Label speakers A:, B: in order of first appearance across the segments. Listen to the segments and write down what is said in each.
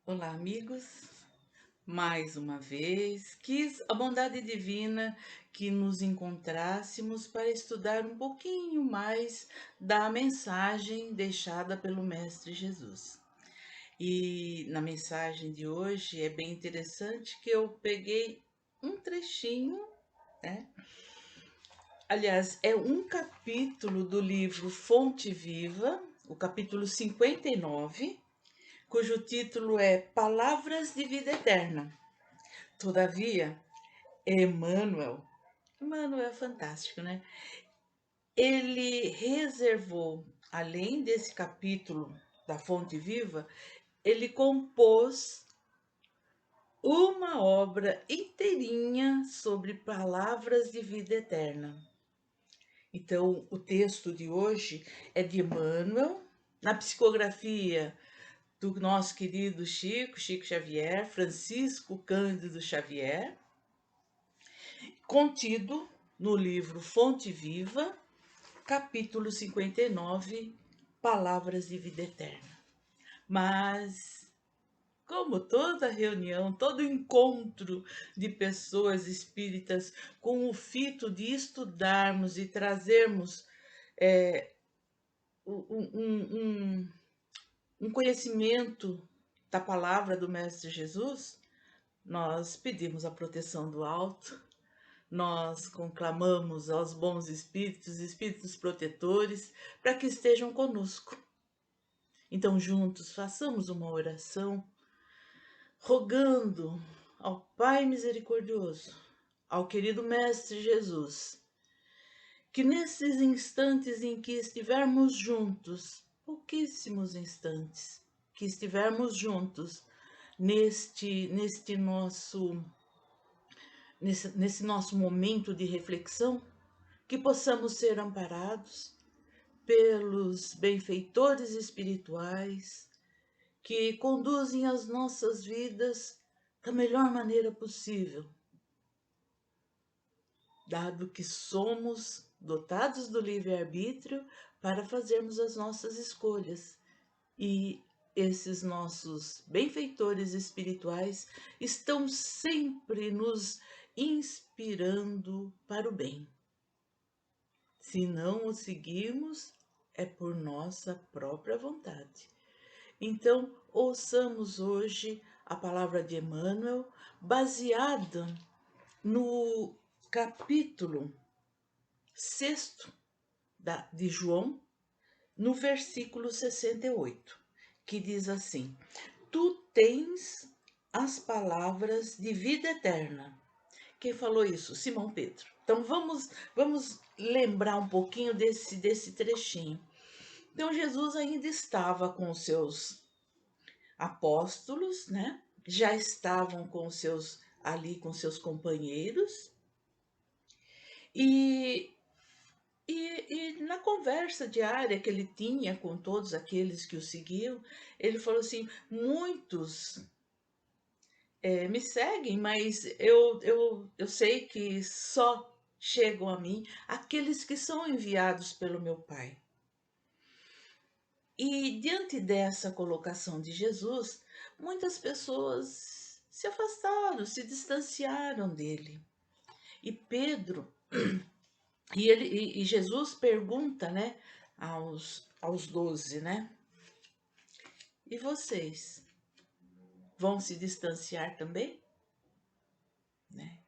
A: Olá, amigos. Mais uma vez, quis a bondade divina que nos encontrássemos para estudar um pouquinho mais da mensagem deixada pelo Mestre Jesus. E na mensagem de hoje é bem interessante que eu peguei um trechinho, né? Aliás, é um capítulo do livro Fonte Viva, o capítulo 59, cujo título é Palavras de Vida Eterna. Todavia, Emmanuel é fantástico, né? Ele reservou, além desse capítulo da Fonte Viva, ele compôs uma obra inteirinha sobre palavras de vida eterna. Então, o texto de hoje é de Emmanuel, na psicografia do nosso querido Chico Xavier, Francisco Cândido Xavier, contido no livro Fonte Viva, capítulo 59, Palavras de Vida Eterna. Mas, como toda reunião, todo encontro de pessoas espíritas com o fito de estudarmos e trazermos um, um conhecimento da palavra do Mestre Jesus, nós pedimos a proteção do alto. Nós conclamamos aos bons espíritos, espíritos protetores, para que estejam conosco. Então, juntos, façamos uma oração, rogando ao Pai Misericordioso, ao querido Mestre Jesus, que nesses instantes em que estivermos juntos, pouquíssimos instantes, que estivermos juntos nesse nosso momento de reflexão, que possamos ser amparados pelos benfeitores espirituais que conduzem as nossas vidas da melhor maneira possível, dado que somos dotados do livre-arbítrio para fazermos as nossas escolhas. E esses nossos benfeitores espirituais estão sempre nos inspirando para o bem. Se não o seguirmos, é por nossa própria vontade. Então, ouçamos hoje a palavra de Emmanuel, baseada no capítulo 6 de João, no versículo 68, que diz assim: Tu tens as palavras de vida eterna. Quem falou isso? Simão Pedro. Então vamos lembrar um pouquinho desse trechinho. Então Jesus ainda estava com os seus apóstolos, né? Já estavam com seus companheiros e e na conversa diária que ele tinha com todos aqueles que o seguiam, ele falou assim: muitos me seguem, mas eu sei que só chegam a mim aqueles que são enviados pelo meu Pai. E diante dessa colocação de Jesus, muitas pessoas se afastaram, se distanciaram dele. E Pedro, e Jesus pergunta, né, aos 12, né? E vocês vão se distanciar também? Né?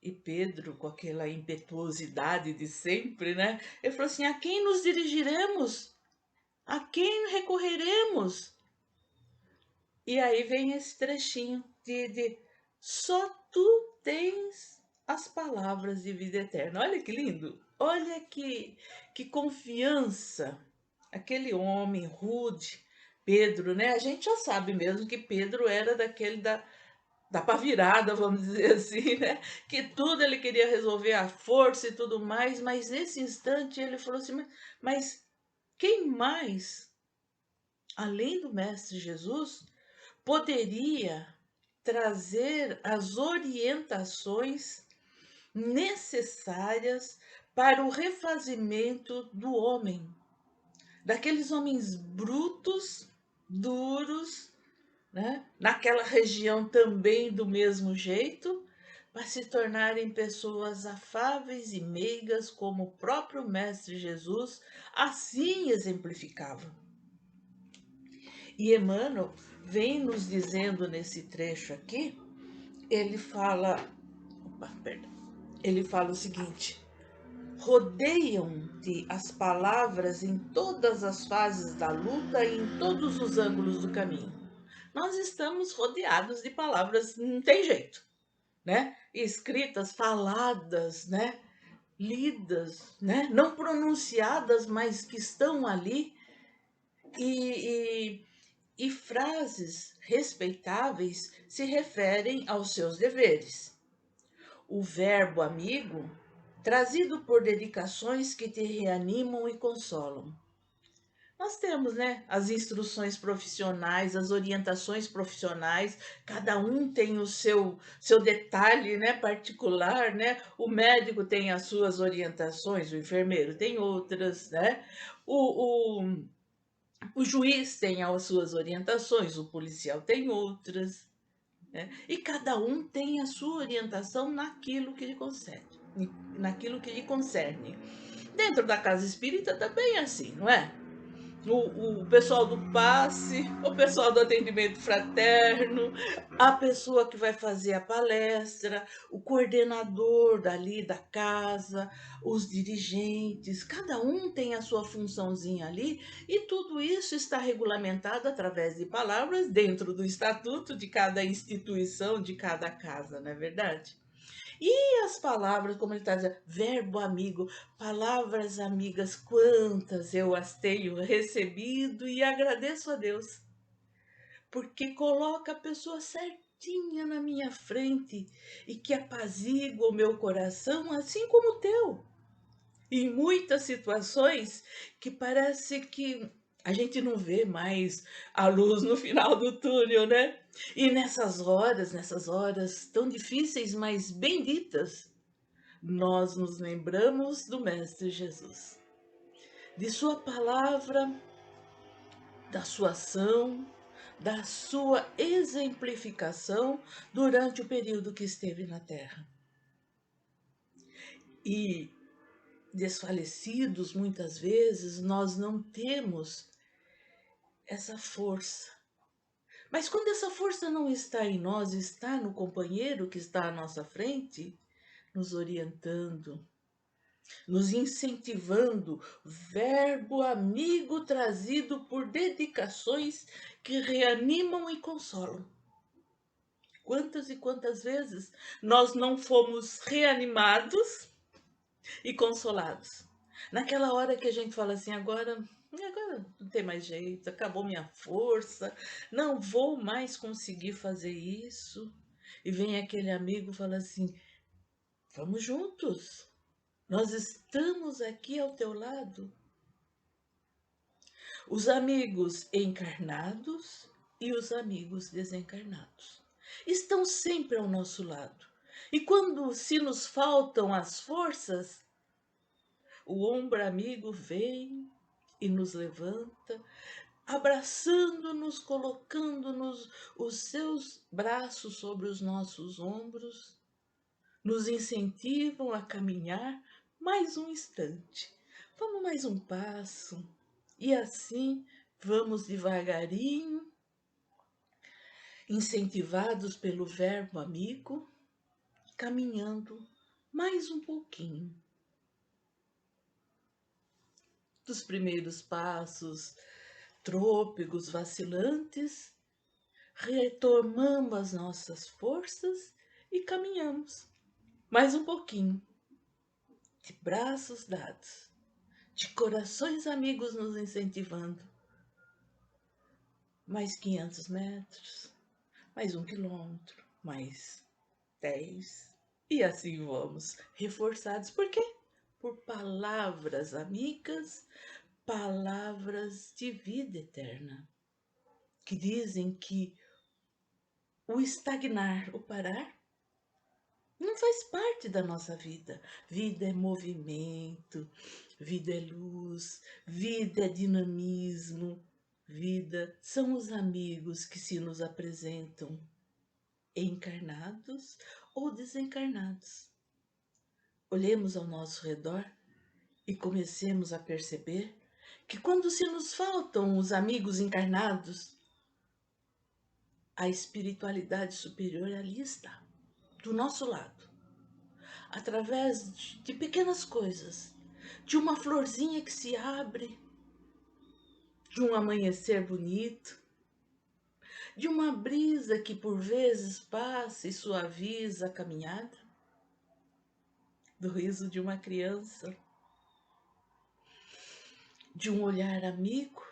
A: E Pedro, com aquela impetuosidade de sempre, né? Ele falou assim: a quem nos dirigiremos? A quem recorreremos? E aí vem esse trechinho de só tu tens as palavras de vida eterna. Olha que lindo! Olha que confiança! Aquele homem rude, Pedro, né? A gente já sabe mesmo que Pedro era daquele da pá virada, vamos dizer assim, né? Que tudo ele queria resolver à força e tudo mais, mas nesse instante ele falou assim: mas quem mais, além do Mestre Jesus, poderia trazer as orientações necessárias para o refazimento do homem, daqueles homens brutos, duros, né? Naquela região também do mesmo jeito, para se tornarem pessoas afáveis e meigas, como o próprio Mestre Jesus assim exemplificava. E Emmanuel vem nos dizendo nesse trecho aqui, ele fala, opa, perdão, ele fala o seguinte: rodeiam-te as palavras em todas as fases da luta e em todos os ângulos do caminho. Nós estamos rodeados de palavras, não tem jeito, né? Escritas, faladas, né? Lidas, né? Não pronunciadas, mas que estão ali, e, e frases respeitáveis se referem aos seus deveres. O verbo amigo, trazido por dedicações que te reanimam e consolam. Nós temos, né, as instruções profissionais, as orientações profissionais, cada um tem o seu detalhe, né, particular, né? O médico tem as suas orientações, o enfermeiro tem outras, né? O, o, o juiz tem as suas orientações, o policial tem outras, né? E cada um tem a sua orientação naquilo que lhe concerne, naquilo que lhe concerne. Dentro da casa espírita também é assim, não é? O pessoal do passe, o pessoal do atendimento fraterno, a pessoa que vai fazer a palestra, o coordenador dali da casa, os dirigentes, cada um tem a sua funçãozinha ali, e tudo isso está regulamentado através de palavras dentro do estatuto de cada instituição, de cada casa, não é verdade? E as palavras, como ele está dizendo, verbo amigo, palavras amigas, quantas eu as tenho recebido e agradeço a Deus, porque coloca a pessoa certinha na minha frente e que apazigua o meu coração, assim como o teu. Em muitas situações que parece que a gente não vê mais a luz no final do túnel, né? E nessas horas tão difíceis, mas benditas, nós nos lembramos do Mestre Jesus, de sua palavra, da sua ação, da sua exemplificação durante o período que esteve na Terra. E desfalecidos, muitas vezes, nós não temos essa força. Mas quando essa força não está em nós, está no companheiro que está à nossa frente, nos orientando, nos incentivando, verbo amigo trazido por dedicações que reanimam e consolam. Quantas e quantas vezes nós não fomos reanimados e consolados? Naquela hora que a gente fala assim, agora não tem mais jeito, acabou minha força, não vou mais conseguir fazer isso. E vem aquele amigo e fala assim, vamos juntos, nós estamos aqui ao teu lado. Os amigos encarnados e os amigos desencarnados estão sempre ao nosso lado. E quando se nos faltam as forças, o ombro amigo vem e nos levanta, abraçando-nos, colocando-nos os seus braços sobre os nossos ombros, nos incentivam a caminhar mais um instante. Vamos mais um passo. E assim vamos devagarinho, incentivados pelo verbo amigo, caminhando mais um pouquinho. Dos primeiros passos trôpegos, vacilantes, retomamos as nossas forças e caminhamos mais um pouquinho, de braços dados, de corações amigos nos incentivando. Mais 500 metros, mais 1 quilômetro, mais 10. E assim vamos, reforçados. Por quê? Por palavras amigas, palavras de vida eterna, que dizem que o estagnar, o parar, não faz parte da nossa vida. Vida é movimento, vida é luz, vida é dinamismo, vida são os amigos que se nos apresentam encarnados ou desencarnados. Olhemos ao nosso redor e comecemos a perceber que quando se nos faltam os amigos encarnados, a espiritualidade superior ali está, do nosso lado, através de pequenas coisas, de uma florzinha que se abre, de um amanhecer bonito, de uma brisa que por vezes passa e suaviza a caminhada, do riso de uma criança, de um olhar amigo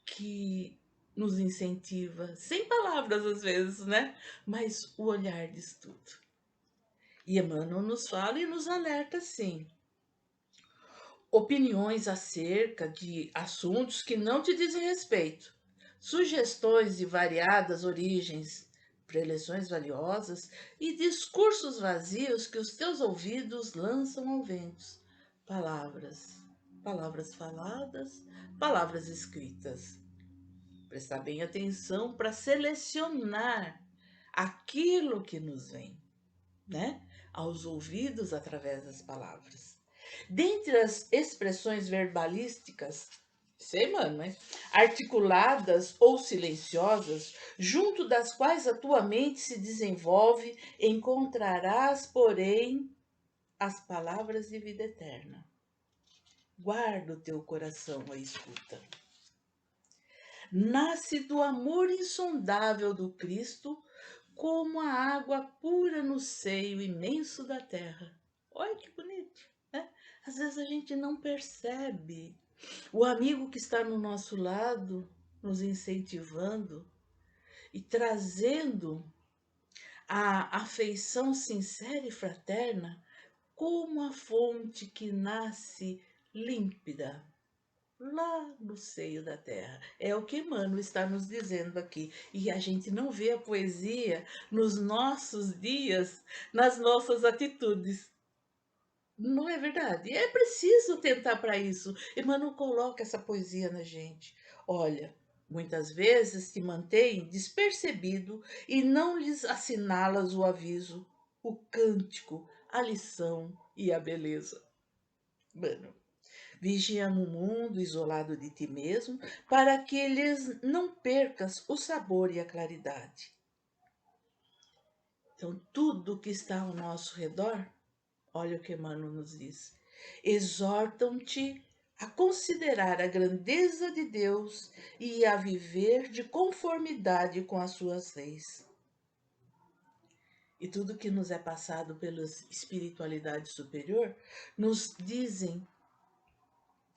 A: que nos incentiva, sem palavras às vezes, né? Mas o olhar diz tudo. E Emmanuel nos fala e nos alerta, sim. Opiniões acerca de assuntos que não te dizem respeito, sugestões de variadas origens, preleções valiosas e discursos vazios que os teus ouvidos lançam ao vento. Palavras, palavras faladas, palavras escritas. Prestar bem atenção para selecionar aquilo que nos vem, né? Aos ouvidos através das palavras. Dentre as expressões verbalísticas, sei, mano, né? Articuladas ou silenciosas, junto das quais a tua mente se desenvolve, encontrarás, porém, as palavras de vida eterna. Guarda o teu coração à escuta. Nasce do amor insondável do Cristo, como a água pura no seio imenso da terra. Olha que bonito, né? Às vezes a gente não percebe o amigo que está no nosso lado, nos incentivando e trazendo a afeição sincera e fraterna como a fonte que nasce límpida lá no seio da terra. É o que Emmanuel está nos dizendo aqui. E a gente não vê a poesia nos nossos dias, nas nossas atitudes. Não é verdade? É preciso tentar para isso. Emmanuel coloca essa poesia na gente. Olha, muitas vezes te mantém despercebido e não lhes assinalas o aviso, o cântico, a lição e a beleza. Mano, vigia no mundo isolado de ti mesmo, para que lhes não percas o sabor e a claridade. Então, tudo que está ao nosso redor, olha o que Emmanuel nos diz, exortam-te a considerar a grandeza de Deus e a viver de conformidade com as suas leis. E tudo que nos é passado pela espiritualidade superior nos dizem,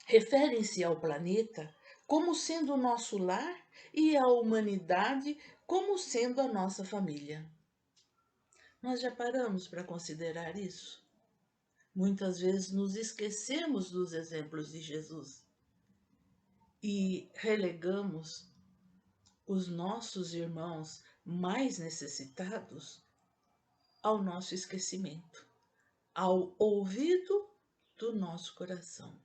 A: referem-se ao planeta como sendo o nosso lar e à humanidade como sendo a nossa família. Nós já paramos para considerar isso? Muitas vezes nos esquecemos dos exemplos de Jesus e relegamos os nossos irmãos mais necessitados ao nosso esquecimento, ao ouvido do nosso coração.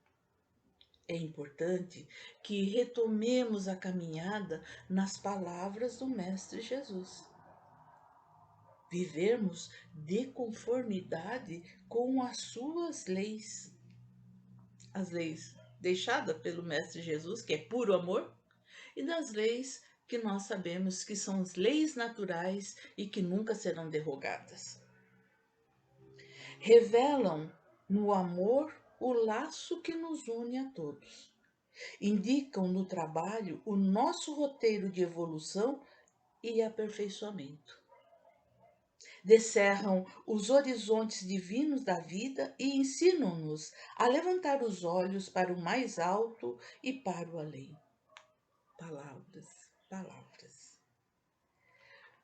A: É importante que retomemos a caminhada nas palavras do Mestre Jesus. Vivermos de conformidade com as suas leis. As leis deixadas pelo Mestre Jesus, que é puro amor, e das leis que nós sabemos que são as leis naturais e que nunca serão derrogadas. Revelam no amor o laço que nos une a todos. Indicam no trabalho o nosso roteiro de evolução e aperfeiçoamento. Descerram os horizontes divinos da vida e ensinam-nos a levantar os olhos para o mais alto e para o além. Palavras, palavras.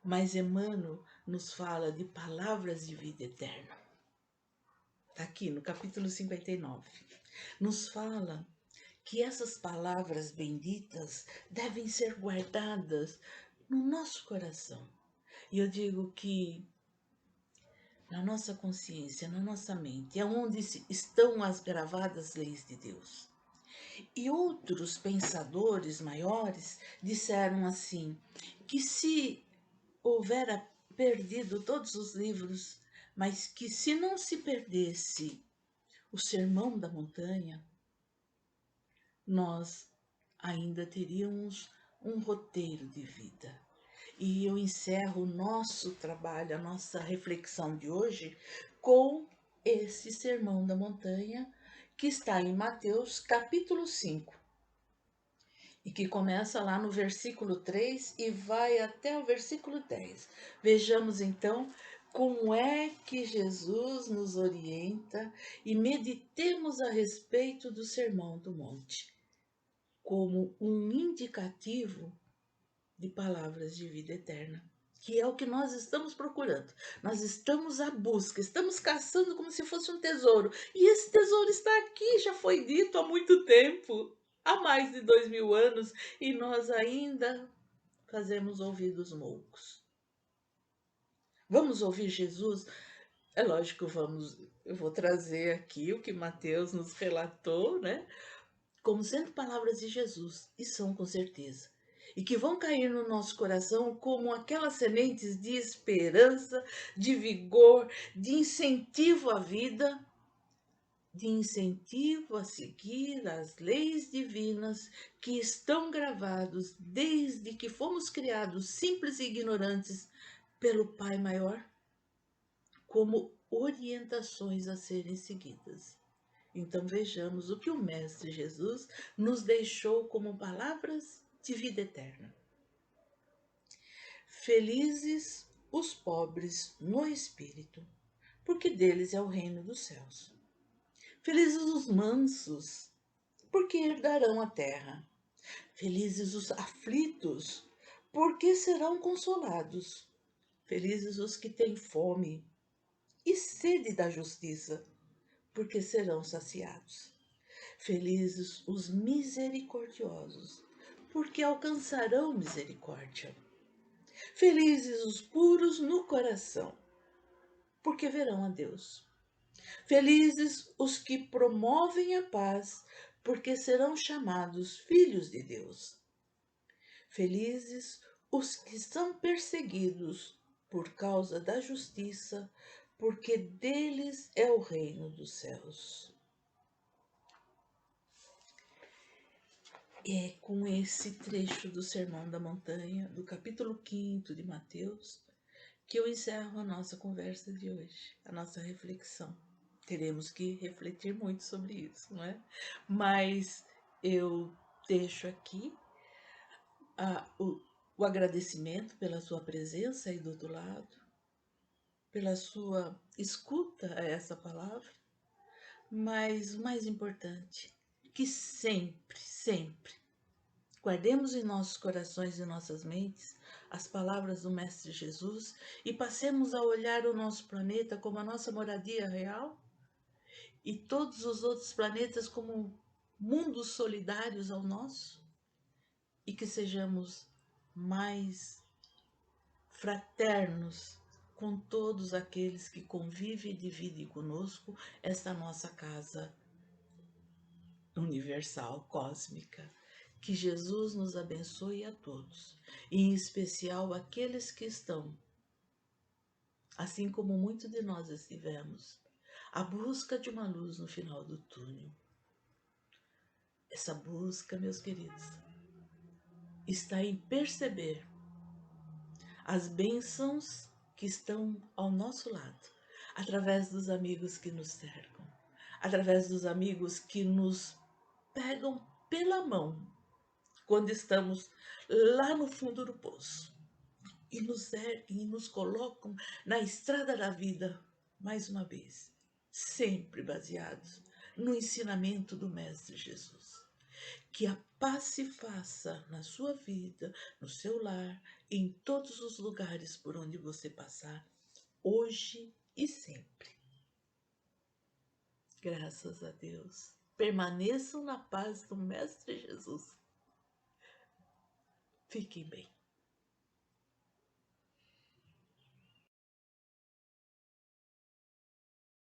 A: Mas Emmanuel nos fala de palavras de vida eterna. Está aqui no capítulo 59. Nos fala que essas palavras benditas devem ser guardadas no nosso coração. E eu digo que na nossa consciência, na nossa mente, é onde estão as gravadas leis de Deus. E outros pensadores maiores disseram assim, que se houvera perdido todos os livros, mas que se não se perdesse o Sermão da Montanha, nós ainda teríamos um roteiro de vida. E eu encerro o nosso trabalho, a nossa reflexão de hoje, com esse Sermão da Montanha, que está em Mateus capítulo 5, e que começa lá no versículo 3 e vai até o versículo 10. Vejamos então como é que Jesus nos orienta e meditemos a respeito do Sermão do Monte, como um indicativo de palavras de vida eterna, que é o que nós estamos procurando. Nós estamos à busca, estamos caçando como se fosse um tesouro. E esse tesouro está aqui, já foi dito há muito tempo, há mais de 2000 anos, e nós ainda fazemos ouvidos moucos. Vamos ouvir Jesus? É lógico, eu vou trazer aqui o que Mateus nos relatou, né? Como sendo palavras de Jesus, e são com certeza, e que vão cair no nosso coração como aquelas sementes de esperança, de vigor, de incentivo à vida, de incentivo a seguir as leis divinas que estão gravados desde que fomos criados simples e ignorantes pelo Pai Maior, como orientações a serem seguidas. Então vejamos o que o Mestre Jesus nos deixou como palavras de vida eterna. Felizes os pobres no espírito, porque deles é o reino dos céus. Felizes os mansos, porque herdarão a terra. Felizes os aflitos, porque serão consolados. Felizes os que têm fome e sede da justiça, porque serão saciados. Felizes os misericordiosos, porque alcançarão misericórdia. Felizes os puros no coração, porque verão a Deus. Felizes os que promovem a paz, porque serão chamados filhos de Deus. Felizes os que são perseguidos por causa da justiça, porque deles é o reino dos céus. É com esse trecho do Sermão da Montanha, do capítulo 5 de Mateus, que eu encerro a nossa conversa de hoje, a nossa reflexão. Teremos que refletir muito sobre isso, não é? Mas eu deixo aqui o agradecimento pela sua presença aí do outro lado, pela sua escuta a essa palavra, mas o mais importante, que sempre, sempre guardemos em nossos corações e nossas mentes as palavras do Mestre Jesus e passemos a olhar o nosso planeta como a nossa moradia real e todos os outros planetas como mundos solidários ao nosso, e que sejamos mais fraternos com todos aqueles que convivem e dividem conosco esta nossa casa universal, cósmica. Que Jesus nos abençoe a todos, e em especial aqueles que estão, assim como muitos de nós estivemos, à busca de uma luz no final do túnel. Essa busca, meus queridos, está em perceber as bênçãos que estão ao nosso lado, através dos amigos que nos cercam, através dos amigos que nos pegam pela mão quando estamos lá no fundo do poço e nos erguem e nos colocam na estrada da vida, mais uma vez, sempre baseados no ensinamento do Mestre Jesus. Que a paz se faça na sua vida, no seu lar, em todos os lugares por onde você passar, hoje e sempre. Graças a Deus. Permaneçam na paz do Mestre Jesus. Fiquem bem.